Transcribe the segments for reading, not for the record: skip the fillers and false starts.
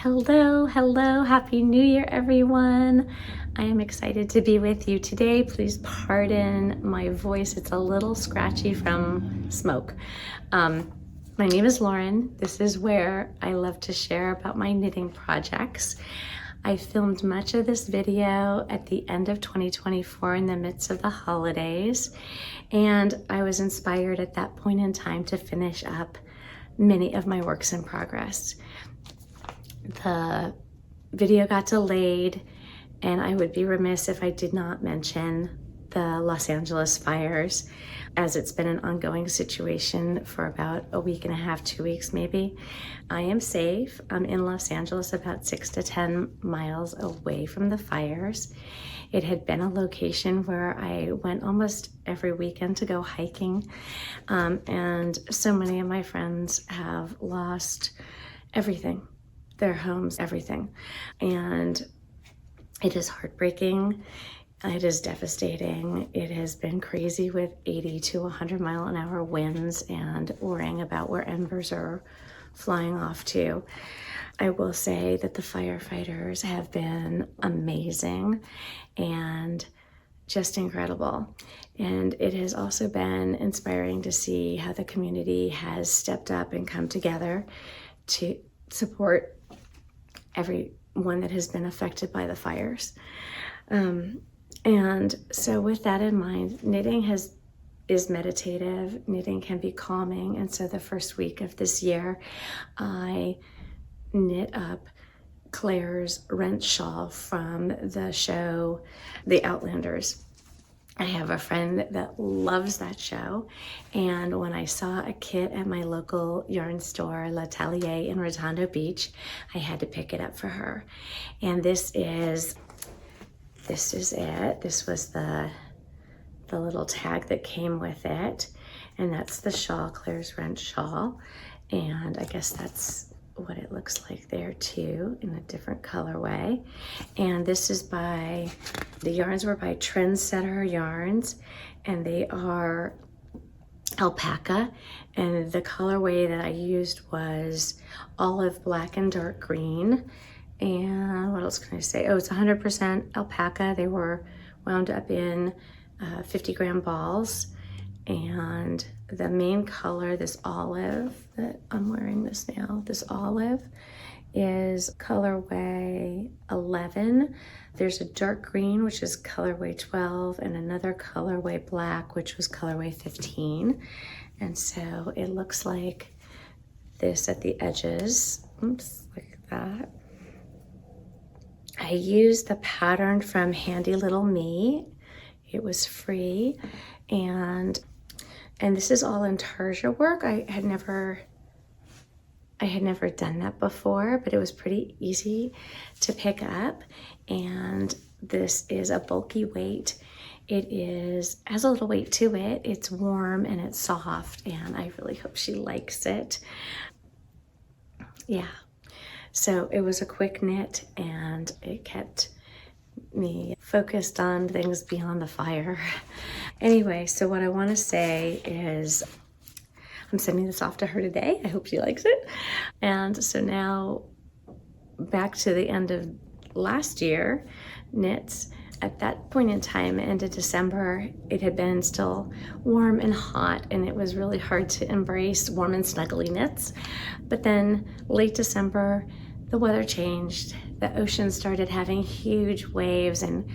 Hello, hello, Happy New Year, everyone. I am excited to be with you today. Please pardon my voice. It's a little scratchy from smoke. My name is Lauren. This is where I love to share about my knitting projects. I filmed much of this video at the end of 2024 in the midst of the holidays, and I was inspired at that point in time to finish up many of my works in progress. The video got delayed, and I would be remiss if I did not mention the Los Angeles fires, as it's been an ongoing situation for about a week and a half, 2 weeks maybe. I am safe. I'm in Los Angeles, about 6 to 10 miles away from the fires. It had been a location where I went almost every weekend to go hiking, and so many of my friends have lost everything. Their homes, everything. And it is heartbreaking. It is devastating. It has been crazy with 80 to 100 mile an hour winds and worrying about where embers are flying off to. I will say that the firefighters have been amazing and just incredible. And it has also been inspiring to see how the community has stepped up and come together to support everyone that has been affected by the fires. And so with that in mind, knitting is meditative. Knitting can be calming. And so the first week of this year, I knit up Claire's Rent shawl from the show, The Outlanders. I have a friend that loves that show, and when I saw a kit at my local yarn store, L'Atelier in Redondo Beach, I had to pick it up for her. And this is it. This was the little tag that came with it, and that's the shawl, Claire's Rent shawl. And I guess that's what it looks like there too, in a different colorway. And this is the yarns were by Trendsetter yarns, and they are alpaca, and the colorway that I used was olive, black, and dark green. And what else can I say? Oh, it's 100% alpaca. They were wound up in 50-gram balls. And the main color, this olive that I'm wearing this now, this olive is colorway 11. There's a dark green, which is colorway 12, and another colorway black, which was colorway 15. And so it looks like this at the edges. Oops, like that. I used the pattern from Handy Little Me. It was free, and this is all Intarsia work. I had never done that before, but it was pretty easy to pick up. And this is a bulky weight. It has a little weight to it. It's warm and it's soft, and I really hope she likes it. Yeah. So it was a quick knit, and it kept me focused on things beyond the fire. Anyway, so what I want to say is I'm sending this off to her today. I hope she likes it. And so now back to the end of last year knits. At that point in time, end of December, it had been still warm and hot, and it was really hard to embrace warm and snuggly knits. But then late December, the weather changed. The ocean started having huge waves and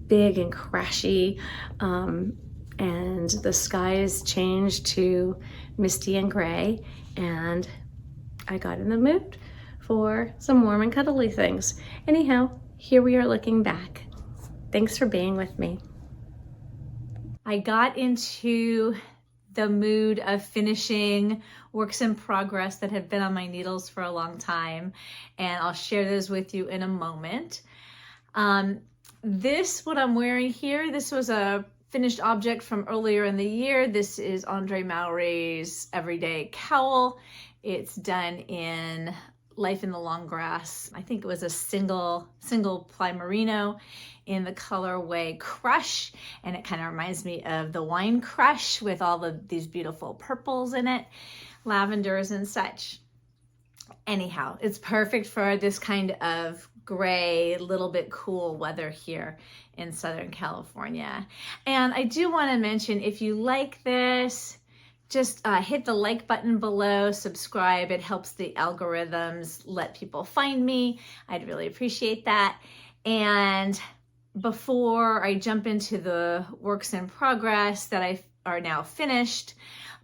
big and crashy, and the skies changed to misty and gray, and I got in the mood for some warm and cuddly things. Anyhow, here we are looking back. Thanks for being with me. I got into the mood of finishing works in progress that have been on my needles for a long time, and I'll share those with you in a moment. What I'm wearing here, this was a finished object from earlier in the year. This is Andre Maury's Everyday Cowl. It's done in Life in the Long Grass. I think it was a single ply merino in the colorway Crush, and it kind of reminds me of the Wine Crush with all of these beautiful purples in it, lavenders and such. anyhow, it's perfect for this kind of gray, little bit cool weather here in Southern California. And I do want to mention, if you like this, just hit the like button below, subscribe. It helps the algorithms let people find me. I'd really appreciate that. And before I jump into the works in progress that are now finished,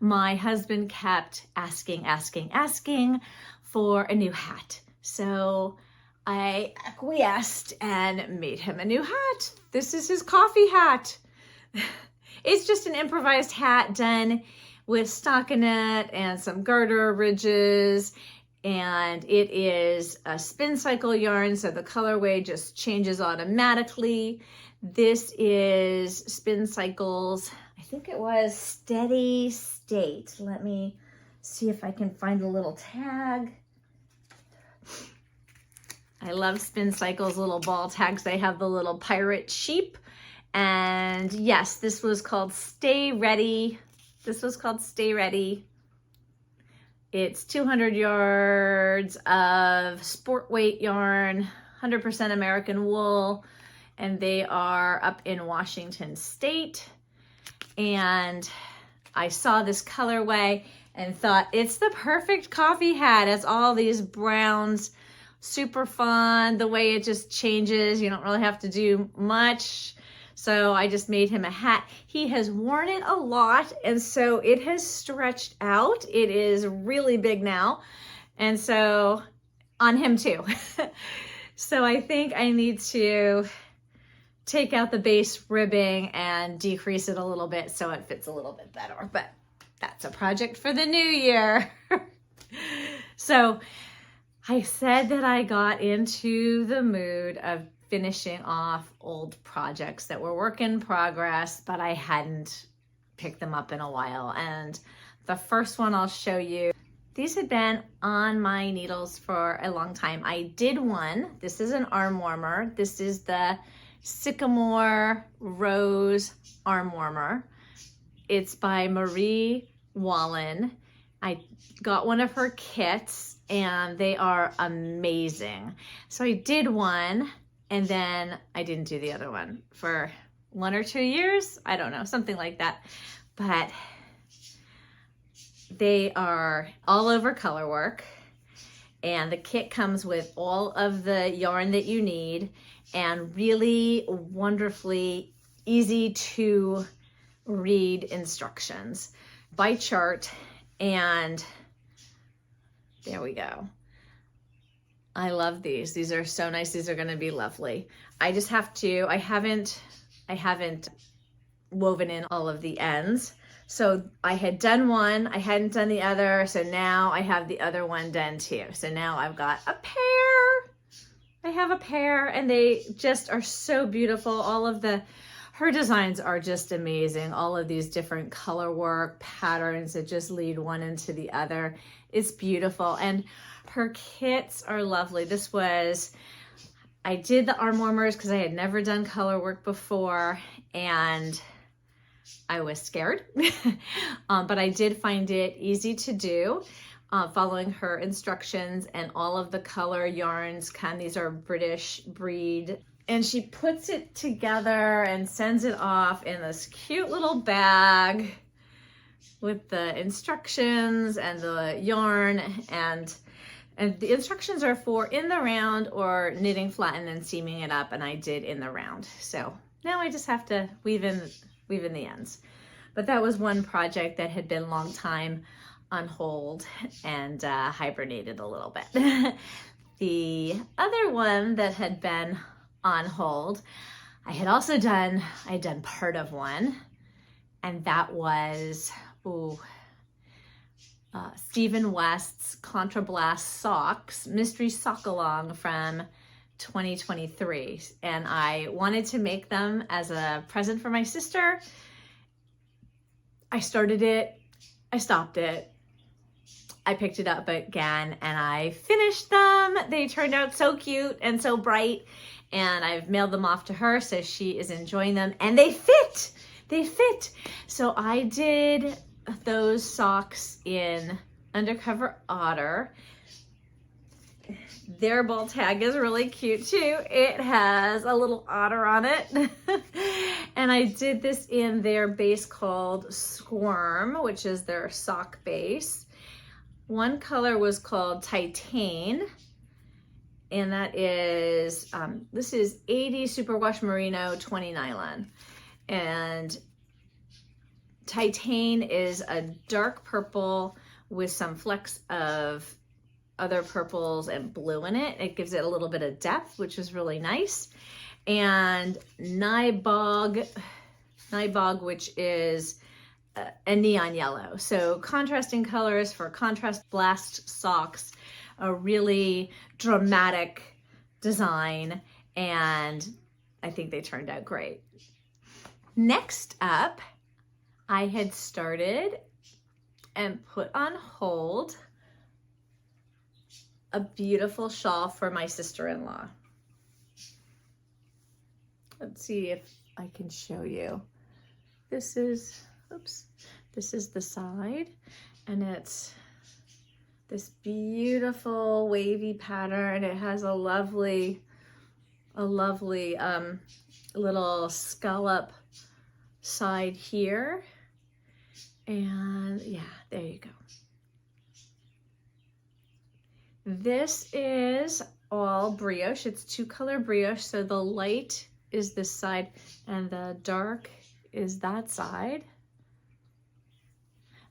my husband kept asking for a new hat. So I acquiesced and made him a new hat. This is his coffee hat. It's just an improvised hat done with stockinette and some garter ridges, and it is a Spincycle yarn, so the colorway just changes automatically. This is Spincycle's, I think it was Steady State. Let me see if I can find a little tag. I love Spincycle's little ball tags. They have the little pirate sheep. And yes, this was called Stay Ready. This was called Stay Ready. It's 200 yards of sport weight yarn, 100% American wool, and they are up in Washington State. And I saw this colorway and thought, it's the perfect coffee hat. It's all these browns, super fun. The way it just changes, you don't really have to do much. So I just made him a hat. He has worn it a lot, and so it has stretched out. It is really big now, and so on him too. So I think I need to take out the base ribbing and decrease it a little bit so it fits a little bit better, but that's a project for the new year. So I said that I got into the mood of finishing off old projects that were work in progress, but I hadn't picked them up in a while. And the first one I'll show you, these had been on my needles for a long time. I did one. This is an arm warmer. This is the Sycamore Rose arm warmer. It's by Marrie Wallin. I got one of her kits and they are amazing. So I did one, and then I didn't do the other one for 1 or 2 years. I don't know, something like that. But they are all over color work. And the kit comes with all of the yarn that you need and really wonderfully easy to read instructions by chart. And there we go. I love these. These are so nice. These are going to be lovely. I just have to, I haven't woven in all of the ends. So I had done one, I hadn't done the other. So now I have the other one done too. So now I've got a pair. I have a pair and they just are so beautiful. All of her designs are just amazing. All of these different color work patterns that just lead one into the other. It's beautiful. And her kits are lovely. I did the Armwarmers because I had never done color work before and I was scared, but I did find it easy to do, following her instructions, and all of the color yarns these are British breed, and she puts it together and sends it off in this cute little bag with the instructions and the yarn, and the instructions are for in the round or knitting flatten and seaming it up, and I did in the round. So now I just have to weave in the ends. But that was one project that had been a long time on hold and hibernated a little bit. The other one that had been on hold, I'd done part of one, and that was Stephen West's Contrablast Socks, Mystery Sock Along from 2023. And I wanted to make them as a present for my sister. I started it, I stopped it, I picked it up again, and I finished them. They turned out so cute and so bright, and I've mailed them off to her, so she is enjoying them, and they fit. So I did those socks in Undercover Otter, their ball tag is really cute too. It has a little otter on it. And I did this in their base called Squirm, which is their sock base. One color was called Titane, and that is, this is 80 superwash merino, 20 nylon. And Titane is a dark purple with some flecks of other purples and blue in it. It gives it a little bit of depth, which is really nice. And Niblog, which is a neon yellow. So contrasting colors for contrast blast socks, a really dramatic design, and I think they turned out great. Next up, I had started and put on hold a beautiful shawl for my sister-in-law. Let's see if I can show you. This is, oops, this is the side, and it's this beautiful wavy pattern. It has a lovely little scallop side here. And yeah, there you go. This is all brioche. It's 2-color brioche. So the light is this side and the dark is that side.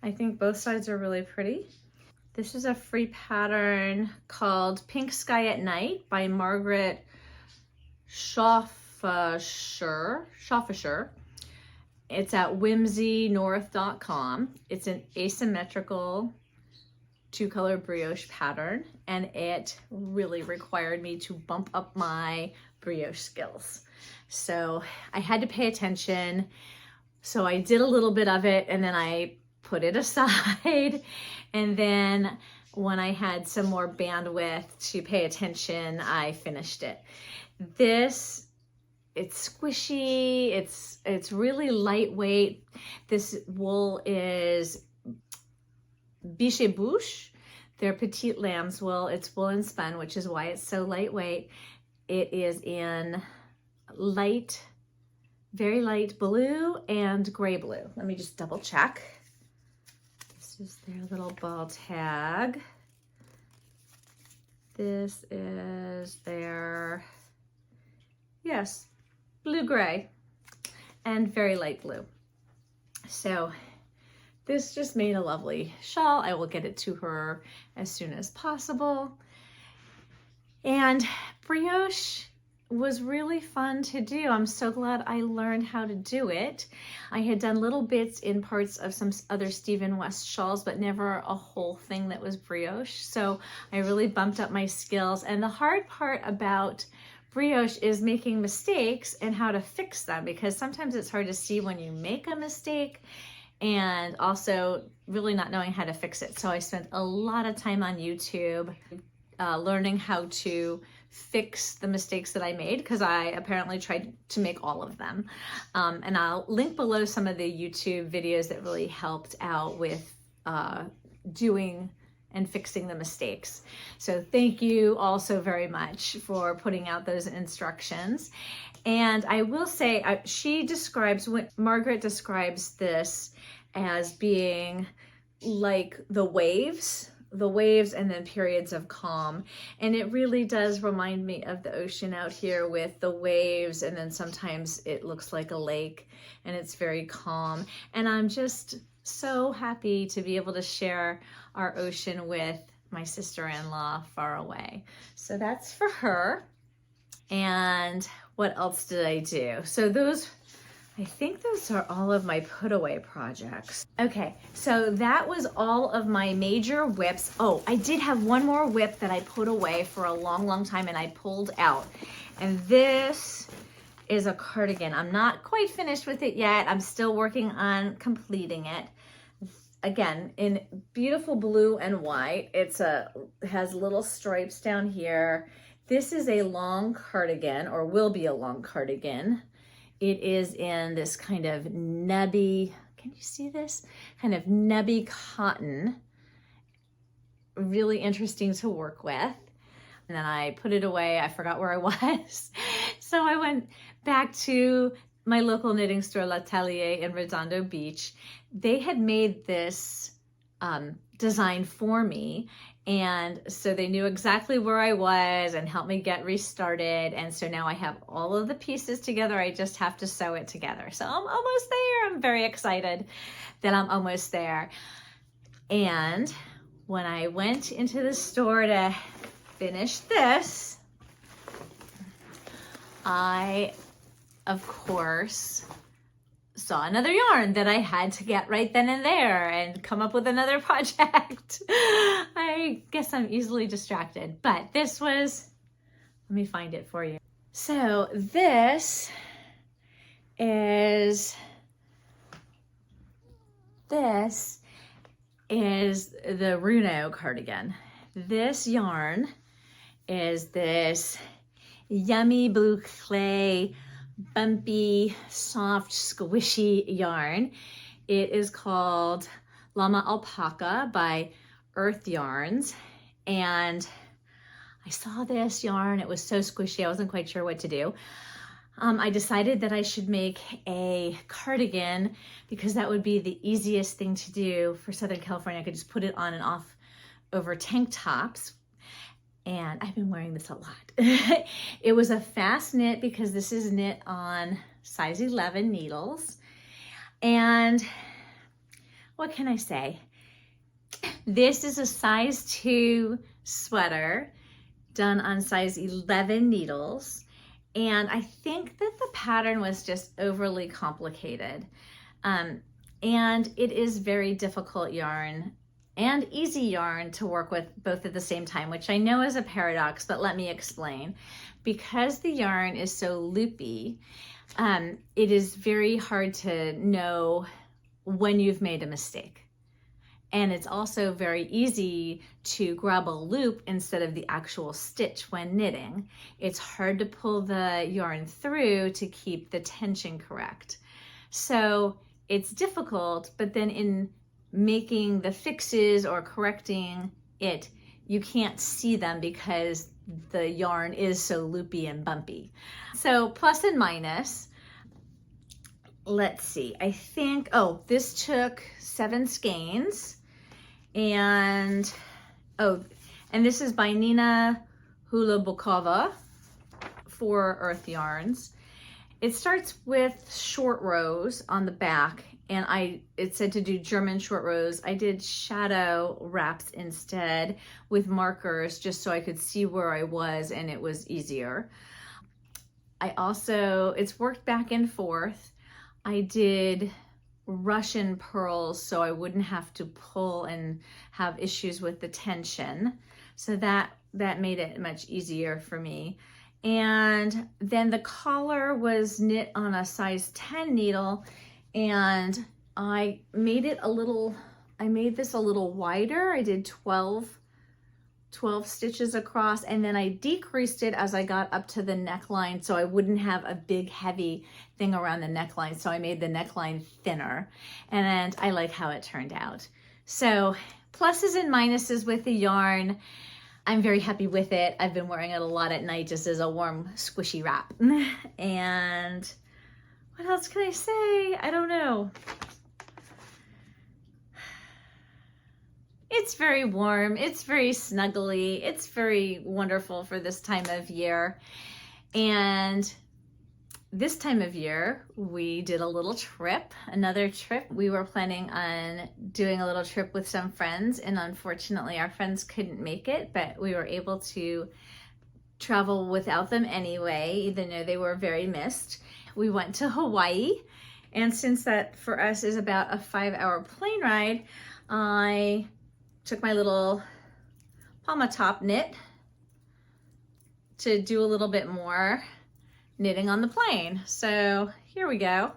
I think both sides are really pretty. This is a free pattern called Pink Sky at Night by Margaret Schofischer. It's at whimsynorth.com. It's an asymmetrical 2-color brioche pattern, and it really required me to bump up my brioche skills. So I had to pay attention. So I did a little bit of it and then I put it aside. And then when I had some more bandwidth to pay attention, I finished it. It's squishy, it's really lightweight. This wool is Biche Bouche, their petite lambswool. It's woolen spun, which is why it's so lightweight. It is in light, very light blue and gray blue. Let me just double check. This is their little ball tag. This is their, yes, blue-gray and very light blue. So this just made a lovely shawl. I will get it to her as soon as possible. And brioche was really fun to do. I'm so glad I learned how to do it. I had done little bits in parts of some other Stephen West shawls, but never a whole thing that was brioche. So I really bumped up my skills. And the hard part about brioche is making mistakes and how to fix them, because sometimes it's hard to see when you make a mistake and also really not knowing how to fix it. So I spent a lot of time on YouTube learning how to fix the mistakes that I made, because I apparently tried to make all of them. And I'll link below some of the YouTube videos that really helped out with doing and fixing the mistakes. So thank you all so very much for putting out those instructions. And I will say, Margaret describes this as being like the waves and then periods of calm. And it really does remind me of the ocean out here with the waves, and then sometimes it looks like a lake and it's very calm. And I'm just so happy to be able to share our ocean with my sister-in-law far away. So that's for her. And what else did I do? So I think those are all of my put away projects. Okay, so that was all of my major whips. Oh, I did have one more whip that I put away for a long, long time and I pulled out. And this is a cardigan. I'm not quite finished with it yet. I'm still working on completing it. Again, in beautiful blue and white. It has little stripes down here. This is a long cardigan, or will be a long cardigan. It is in this kind of nebby, can you see this? Kind of nebby cotton. Really interesting to work with. and then I put it away. I forgot where I was. So I went back to my local knitting store, L'Atelier in Redondo Beach. They had made this design for me. And so they knew exactly where I was and helped me get restarted. And so now I have all of the pieces together. I just have to sew it together. So I'm almost there. I'm very excited that I'm almost there. And when I went into the store to finish this, I, of course, saw another yarn that I had to get right then and there and come up with another project. I guess I'm easily distracted, but this was, let me find it for you. So this is the Runo cardigan. This yarn is this yummy blue clay, bumpy, soft, squishy yarn. It is called Llama Alpaca by Earth Yarns. And I saw this yarn. It was so squishy. I wasn't quite sure what to do. I decided that I should make a cardigan because that would be the easiest thing to do for Southern California. I could just put it on and off over tank tops. And I've been wearing this a lot. It was a fast knit because this is knit on size 11 needles. And what can I say? This is a size 2 sweater done on size 11 needles. And I think that the pattern was just overly complicated. And it is very difficult yarn and easy yarn to work with both at the same time, which I know is a paradox, but let me explain. Because the yarn is so loopy, it is very hard to know when you've made a mistake. And it's also very easy to grab a loop instead of the actual stitch when knitting. It's hard to pull the yarn through to keep the tension correct. So it's difficult, but then in making the fixes or correcting it, you can't see them because the yarn is so loopy and bumpy. So plus and minus, let's see, I think, oh, this took 7 skeins. And this is by Nina Hulabukova for Earth Yarns. It starts with short rows on the back, and it said to do German short rows. I did shadow wraps instead with markers just so I could see where I was and it was easier. It's worked back and forth. I did Russian pearls so I wouldn't have to pull and have issues with the tension. So that made it much easier for me. And then the collar was knit on a size 10 needle, and I made this a little wider. I did 12 stitches across, and then I decreased it as I got up to the neckline so I wouldn't have a big heavy thing around the neckline. So I made the neckline thinner, and I like how it turned out. So pluses and minuses with the yarn. I'm very happy with it. I've been wearing it a lot at night just as a warm, squishy wrap. And what else can I say? I don't know. It's very warm. It's very snuggly. It's very wonderful for this time of year. And this time of year, we did a little trip, another trip. We were planning on doing a little trip with some friends, and unfortunately our friends couldn't make it, but we were able to travel without them anyway, even though they were very missed. We went to Hawaii, and since that for us is about a 5-hour plane ride, I took my little Palma top knit to do a little bit more knitting on the plane. So here we go.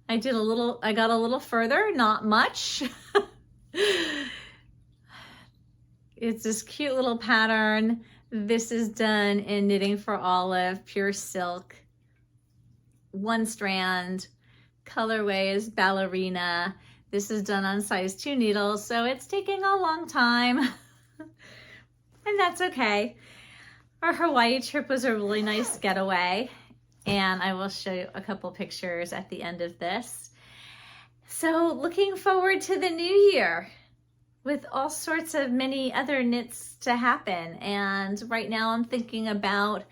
I got a little further, not much. It's this cute little pattern. This is done in Knitting for Olive, pure silk, 1 strand. Colorway is ballerina. This is done on size 2 needles, so it's taking a long time. And that's okay. Our Hawaii trip was a really nice getaway, and I will show you a couple pictures at the end of this. So looking forward to the new year with all sorts of many other knits to happen. And right now I'm thinking about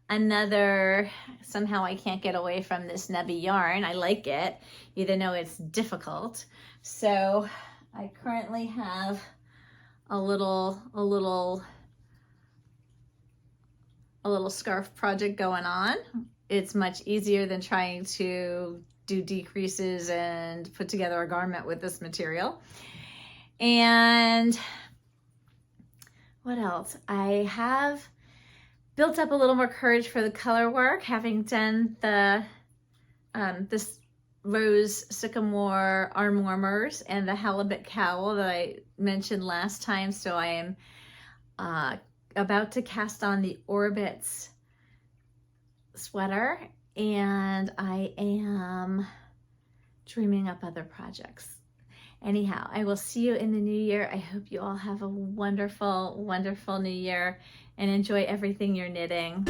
another, somehow I can't get away from this nebby yarn. I like it, even though it's difficult. So I currently have a little scarf project going on. It's much easier than trying to do decreases and put together a garment with this material. And what else? I have built up a little more courage for the color work, having done the this rose sycamore Armwarmers and the halibut cowl that I mentioned last time. So I am about to cast on the Orbits sweater, and I am dreaming up other projects. Anyhow, I will see you in the new year. I hope you all have a wonderful, wonderful new year and enjoy everything you're knitting.